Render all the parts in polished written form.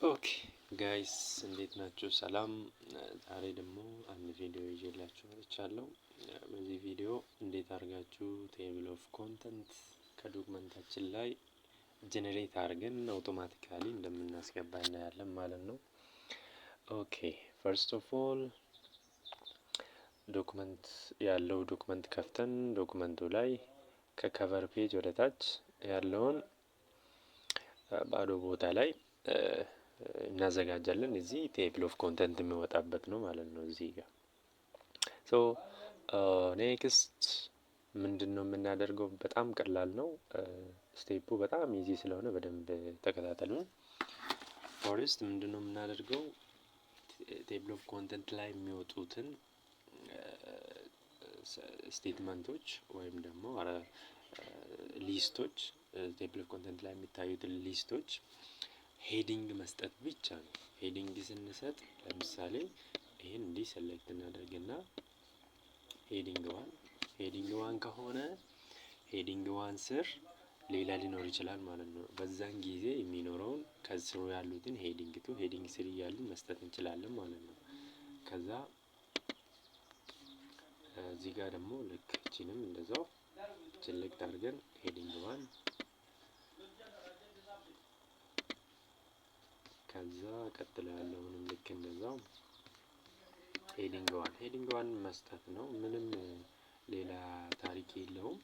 ኦኬ ጋይስ እንዴት ናችሁ? ሰላም። ዛሬ ደግሞ አንድ ቪዲዮ ይዤላችሁ መጥቻለሁ። በዚህ ቪዲዮ እንዴት አድርጋችሁ ቴብል ኦፍ ኮንተንት ከዶክመንታችን ላይ ጀነሬት አድርገን አውቶማቲካሊ እንደምናስገባ እናያለን ማለት ነው። ኦኬ ፈርስት ኦፍ ኦል ዶክመንት ያለው ዶክመንት ከፍተን ዶክመንቱ ላይ ከከቨር ፔጅ ወደ ታች ያለውን ባዶ ቦታ ላይ እናዘጋጃለን። እዚህ ቴብል ኦፍ ኮንተንት የሚወጣበት ነው ማለት ነው። እዚህ ጋር ሶ ኔክስት ምንድነው የምናደርገው? በጣም ቀላል ነው። ስቴፑ በጣም ኢዚ ስለሆነ በደንብ ተከታተሉ። ፎርስት ምንድነው የምናደርገው? ቴብል ኦፍ ኮንተንት ላይ የሚወጡትን ስቴትመንቶች ወይም ደግሞ ሊስቶች ቴብል ኦፍ ኮንተንት ላይ የሚታዩትን ሊስቶች ሄዲንግ መስጠት ብቻ ነው። ሄዲንግ ስንሰጥ ለምሳሌ ይሄን እንዲህ ሰሌክት እናደርግና ሄዲንግ ዋን ከሆነ ሄዲንግ ዋን ስር ሌላ ሊኖር ይችላል ማለት ነው። በዛን ጊዜ የሚኖረውን ከስሩ ያሉትን ሄዲንግ ቱ ሄዲንግ ስሪ እያልን መስጠት እንችላለን ማለት ነው። ከዛ እዚህ ጋር ደግሞ ልክ እቺንም እንደዛው ሴሌክት አድርገን ሄዲንግ ዋን ከዛ ቀጥሎ ያለውንም ልክ እንደዛው ሄዲንግ ዋን መስጠት ነው። ምንም ሌላ ታሪክ የለውም።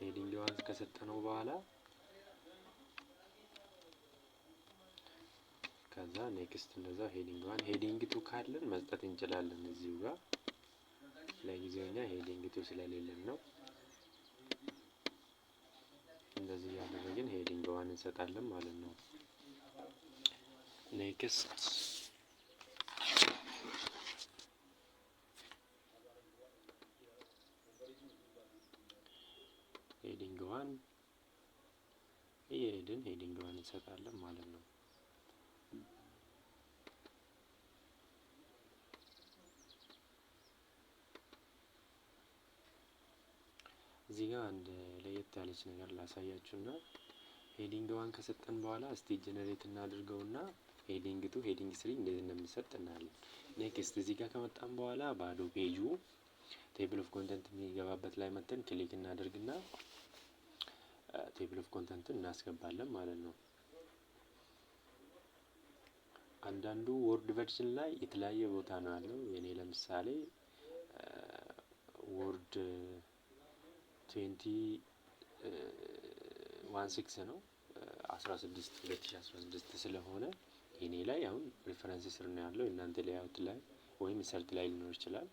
ሄዲንግ ዋን ከሰጠነው በኋላ ከዛ ኔክስት እንደዛ ሄዲንግ ዋን ሄዲንግ ቱ ካለን መስጠት እንችላለን። እዚሁ ጋር ለጊዜው እኛ ሄዲንግ ቱ ስለሌለን ነው እንደዚህ ያደረግን ሄዲንግ ዋን እንሰጣለን ማለት ነው። ኔክስት ሄዲንግ ዋን እየሄድን ሄዲንግ ዋን እንሰጣለን ማለት ነው። እዚህ ጋር አንድ ለየት ያለች ነገር ላሳያችሁና ሄዲንግ ዋን ከሰጠን በኋላ እስቲ ጀነሬት እናድርገውና ሄዲንግ ቱ ሄዲንግ ስሪ እንዴት እንደምንሰጥ እናያለን። ኔክስት እዚህ ጋር ከመጣን በኋላ ባዶ ፔጁ ቴብል ኦፍ ኮንተንት የሚገባበት ላይ መተን ክሊክ እናደርግና ቴብል ኦፍ ኮንተንትን እናስገባለን ማለት ነው። አንዳንዱ ወርድ ቨርዥን ላይ የተለያየ ቦታ ነው ያለው። የኔ ለምሳሌ ወርድ 2016 ነው 2016 ስለሆነ የኔ ላይ አሁን ሪፈረንስ ስር ነው ያለው። እናንተ ሌአውት ላይ ወይም ሰርት ላይ ሊኖር ይችላል።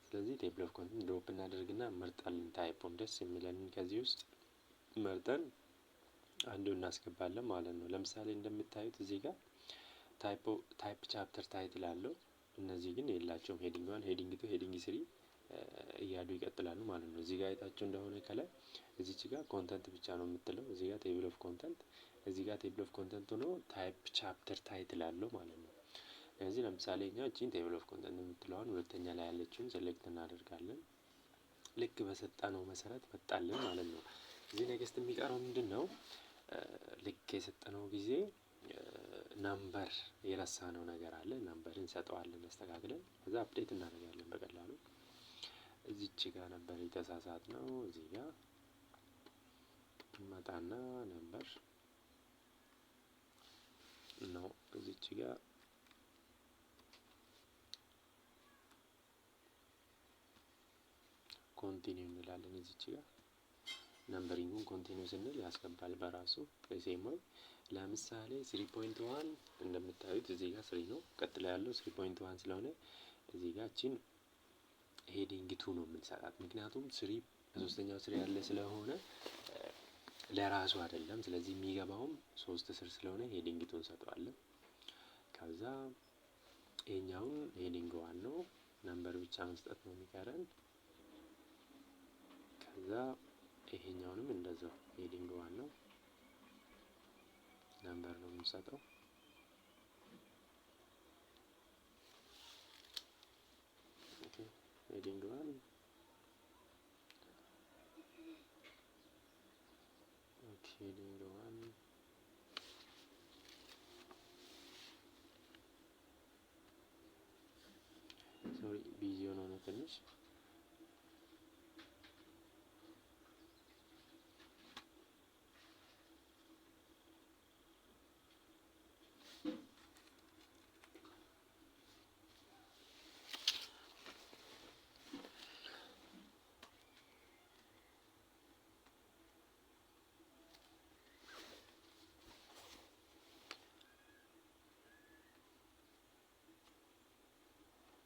ስለዚህ ቴብል ኦፍ ኮንተንት ድሮፕ እናደርግና መርጠን ታይፑን ደስ የሚለንን ከዚህ ውስጥ መርጠን አንዱ እናስገባለን ማለት ነው። ለምሳሌ እንደምታዩት እዚህ ጋር ታይፕ ቻፕተር ታይትል አለው። እነዚህ ግን የላቸውም። ሄዲንግ ዋን ሄዲንግ ቱ ሄዲንግ ስሪ እያሉ ይቀጥላሉ ማለት ነው። እዚህ ጋር አይታችሁ እንደሆነ ከላይ እዚች ጋር ኮንተንት ብቻ ነው የምትለው። እዚህ ጋር ቴብል ኦፍ ኮንተንት፣ እዚህ ጋር ቴብል ኦፍ ኮንተንት ሆኖ ታይፕ ቻፕተር ታይትል አለው ማለት ነው። ስለዚህ ለምሳሌ እኛ እቺን ቴብል ኦፍ ኮንተንት የምትለዋን ሁለተኛ ላይ ያለችውን ሴሌክት እናደርጋለን። ልክ በሰጠነው መሰረት መጣልን ማለት ነው። እዚህ ኔክስት የሚቀረው ምንድነው? ልክ የሰጠነው ጊዜ ናምበር የረሳነው ነገር አለ። ናምበር እንሰጠዋለን አስተካክለን፣ ከዛ አፕዴት እናደርጋለን በቀላሉ። እዚች ጋር ነበር የተሳሳትነው። እዚህ ጋር እንመጣና ነበር ነው እዚች ጋር ኮንቲኒው እንላለን። እዚች ጋር ነምበሪንጉን ኮንቲኒው ስንል ያስገባል በራሱ ሴሞይ። ለምሳሌ 3.1 እንደምታዩት እዚህ ጋር 3 ነው። ቀጥሎ ያለው 3.1 ስለሆነ እዚህ ጋር እቺን ሄዲንግ ቱ ነው የምንሰጣት። ምክንያቱም 3 በሶስተኛው ስር ያለ ስለሆነ ለራሱ አይደለም። ስለዚህ የሚገባውም 3 ስር ስለሆነ ሄዲንግ ቱ እንሰጠዋለን። ከዛ ይሄኛውን ሄዲንግ ዋን ነው፣ ነምበር ብቻ መስጠት ነው የሚቀረን። ከዛ ይሄኛውንም እንደዛው ሄዲንግ ዋን ነው፣ ነምበር ነው የምንሰጠው። ሄዲንግ ዋን ሄዲንግ ዋን ቢዚ ሆኖ ነው ትንሽ።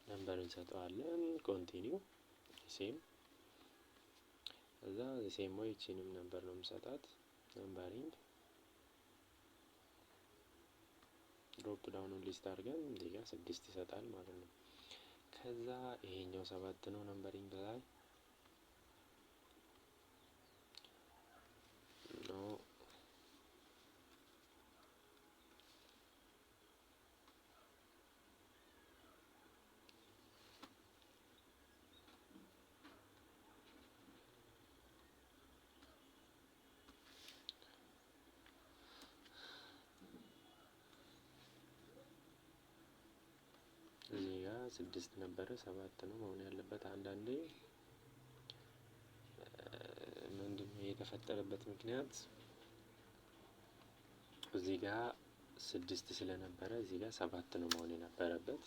ነምበር እንሰጠዋለን። ኮንቲኒው ሴም እዛ ሴም ወይ እቺንም ነምበር ነው የምሰጣት። ነምበሪንግ ድሮፕ ዳውኑን ሊስት አድርገን እዚህ ጋር 6 ይሰጣል ማለት ነው። ከዛ ይሄኛው 7 ነው ነምበሪንግ ላይ ነው። እዚህ ጋር 6 ነበረ 7 ነው መሆን ያለበት። አንዳንዴ ምንድነው የተፈጠረበት ምክንያት እዚህ ጋር 6 ስለነበረ እዚህ ጋር 7 ነው መሆን የነበረበት።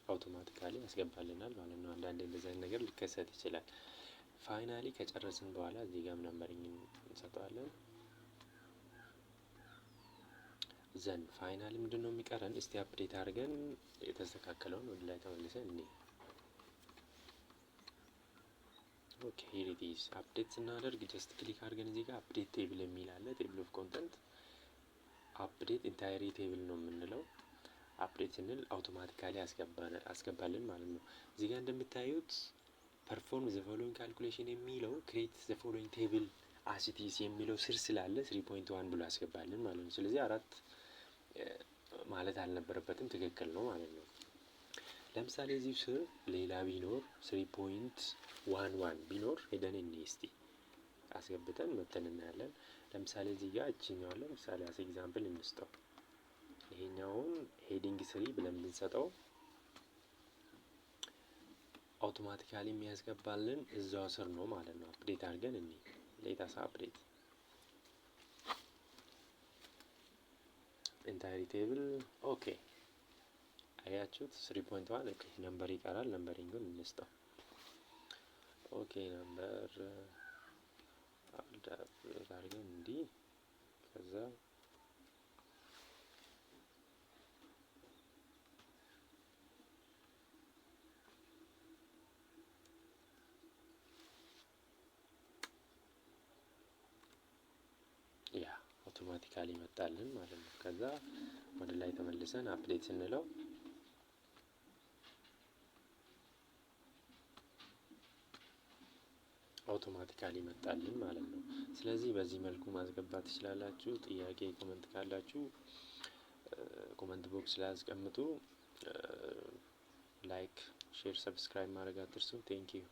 አውቶማቲካሊ ያስገባልናል ማለት ነው። አንዳንዴ እንደዚህ አይነት ነገር ሊከሰት ይችላል። ፋይናሊ ከጨረስን በኋላ እዚህ ጋር ነምበሪንግ እንሰጠዋለን። ዘን ፋይናሊ ምንድነው የሚቀረን? እስቲ አፕዴት አድርገን የተስተካከለውን ወደ ላይ ተመልሰን እንይ። ኦኬ ሂር ኢት ኢዝ። አፕዴት ስናደርግ ጀስት ክሊክ አድርገን እዚህ ጋር አፕዴት ቴብል የሚል አለ። ቴብል ኦፍ ኮንተንት አፕዴት ኢንታይሪ ቴብል ነው የምንለው። አፕዴት ስንል አውቶማቲካሊ አስገባልን ማለት ነው። እዚህ ጋር እንደምታዩት ፐርፎርም ዘ ፎሎዊንግ ካልኩሌሽን የሚለው ክሬት ዘ ፎሎዊንግ ቴብል አስ ኢት ኢዝ የሚለው ስር ስላለ 3.1 ብሎ ያስገባልን ማለት ነው። ስለዚህ 4 ማለት አልነበረበትም፣ ትክክል ነው ማለት ነው። ለምሳሌ እዚህ ስር ሌላ ቢኖር 3.11 ቢኖር ሄደን እንይ እስቲ አስገብተን መተን እናያለን። ለምሳሌ እዚህ ጋር እቺኛው ለምሳሌ አስ ኤግዛምፕል እንስጠው። ይሄኛውን ሄዲንግ 3 ብለን ብንሰጠው አውቶማቲካሊ የሚያስገባልን እዛው ስር ነው ማለት ነው። አፕዴት አድርገን እንይ። ሌታስ አፕዴት ኢንታይሪ ቴብል ኦኬ። አያችሁት 3.1 ኦኬ። ነምበር ይቀራል። ነምበሪንጉን እንስጠው። ኦኬ ነምበር አድርገን እንዲህ ከዛ ያ አውቶማቲካሊ መጣልን ማለት ነው። ከዛ ወደ ላይ ተመልሰን አፕዴት ስንለው አውቶማቲካሊ መጣልን ማለት ነው። ስለዚህ በዚህ መልኩ ማስገባት ትችላላችሁ። ጥያቄ ኮመንት ካላችሁ ኮመንት ቦክስ ላይ አስቀምጡ። ላይክ፣ ሼር፣ ሰብስክራይብ ማድረግ አትርሱ። ቴንክ ዩ